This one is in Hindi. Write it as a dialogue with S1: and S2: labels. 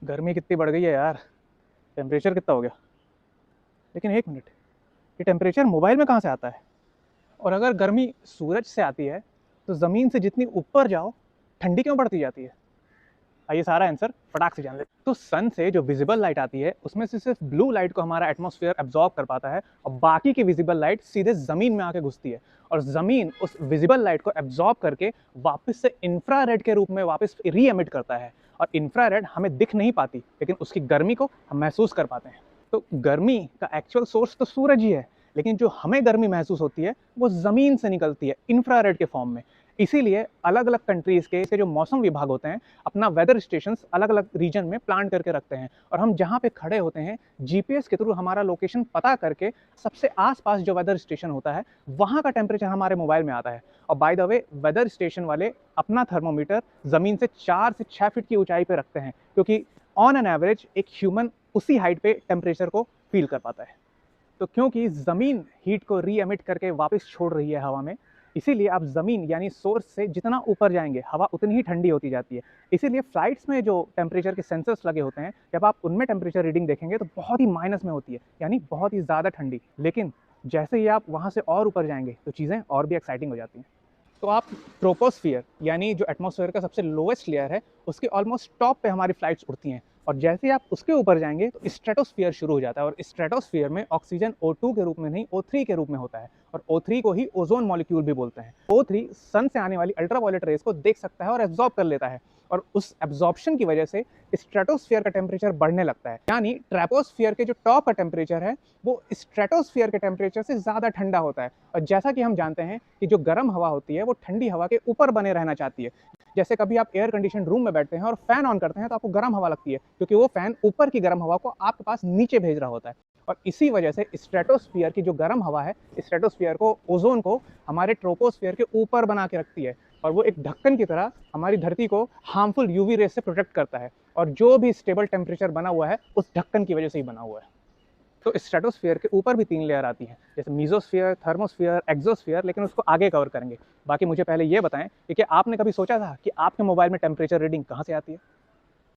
S1: गर्मी कितनी बढ़ गई है यार। टेम्परेचर कितना हो गया। लेकिन एक मिनट, ये टेम्परेचर मोबाइल में कहाँ से आता है? और अगर गर्मी सूरज से आती है तो ज़मीन से जितनी ऊपर जाओ ठंडी क्यों बढ़ती जाती है? आइए सारा आंसर फटाक से जान ले। तो सन से जो विजिबल लाइट आती है उसमें से सिर्फ ब्लू लाइट को हमारा एटमॉस्फेयर एब्जॉर्ब कर पाता है और बाकी की विजिबल लाइट सीधे ज़मीन में आके घुसती है और ज़मीन उस विजिबल लाइट को एब्जॉर्ब करके वापस से इंफ्रारेड के रूप में वापस री एमिट करता है। और इंफ्रारेड हमें दिख नहीं पाती लेकिन उसकी गर्मी को हम महसूस कर पाते हैं। तो गर्मी का एक्चुअल सोर्स तो सूरज ही है, लेकिन जो हमें गर्मी महसूस होती है वो ज़मीन से निकलती है इंफ्रारेड के फॉर्म में। इसीलिए अलग अलग कंट्रीज़ के जो मौसम विभाग होते हैं अपना वेदर स्टेशन अलग अलग रीजन में प्लान करके रखते हैं और हम जहाँ पे खड़े होते हैं जीपीएस के थ्रू हमारा लोकेशन पता करके सबसे आसपास जो वेदर स्टेशन होता है वहाँ का टेम्परेचर हमारे मोबाइल में आता है। और by the way weather station वाले अपना थर्मोमीटर ज़मीन से 4 से 6 फीट की ऊंचाई पे रखते हैं, क्योंकि ऑन एन एवरेज एक ह्यूमन उसी हाइट पे टेम्परेचर को फील कर पाता है। तो क्योंकि ज़मीन हीट को री एमिट करके वापस छोड़ रही है हवा में, इसीलिए आप ज़मीन यानी सोर्स से जितना ऊपर जाएंगे हवा उतनी ही ठंडी होती जाती है। इसीलिए फ्लाइट्स में जो टेम्परेचर के सेंसर्स लगे होते हैं, जब आप उनमें टेम्परेचर रीडिंग देखेंगे तो बहुत ही माइनस में होती है, यानी बहुत ही ज़्यादा ठंडी। लेकिन जैसे ही आप वहाँ से और ऊपर जाएंगे तो चीज़ें और भी एक्साइटिंग हो जाती हैं। तो आप ट्रोपोस्फियर यानी जो एटमॉस्फेयर का सबसे लोएस्ट लेयर है उसके ऑलमोस्ट टॉप पे हमारी फ्लाइट्स उड़ती हैं और जैसे ही आप उसके ऊपर जाएंगे तो स्ट्रेटोस्फियर शुरू हो जाता है और स्ट्रेटोस्फियर में ऑक्सीजन O2 के रूप में नहीं O3 के रूप में होता है और O3 को ही ओजोन मॉलिक्यूल भी बोलते हैं। O3 सन से आने वाली अल्ट्रावायलेट रेज को देख सकता है और एब्जॉर्ब कर लेता है और उस एब्जॉर्प्शन की वजह से स्ट्रेटोस्फियर का टेम्परेचर बढ़ने लगता है, यानी ट्रैपोस्फियर के जो टॉप का टेम्परेचर है वो स्ट्रेटोस्फियर के टेम्परेचर से ज़्यादा ठंडा होता है। और जैसा कि हम जानते हैं कि जो गर्म हवा होती है वो ठंडी हवा के ऊपर बने रहना चाहती है। जैसे कभी आप एयर कंडीशन रूम में बैठते हैं और फैन ऑन करते हैं तो आपको गर्म हवा लगती है, क्योंकि वो फैन ऊपर की गर्म हवा को आपके पास नीचे भेज रहा होता है। और इसी वजह से स्ट्रेटोस्फियर की जो गर्म हवा है स्ट्रेटोस्फियर को, ओजोन को हमारे ट्रोपोस्फियर के ऊपर बना के रखती है और वो एक ढक्कन की तरह हमारी धरती को हार्मफुल यूवी रेस से प्रोटेक्ट करता है। और जो भी स्टेबल टेम्परेचर बना हुआ है उस ढक्कन की वजह से ही बना हुआ है। तो स्ट्रेटोस्फियर के ऊपर भी 3 लेयर आती हैं, जैसे मीजोस्फियर, थर्मोस्फियर, एक्सोस्फियर, लेकिन उसको आगे कवर करेंगे। बाकी मुझे पहले ये बताएं कि क्या आपने कभी सोचा था कि आपके मोबाइल में टेम्परेचर रीडिंग कहाँ से आती है?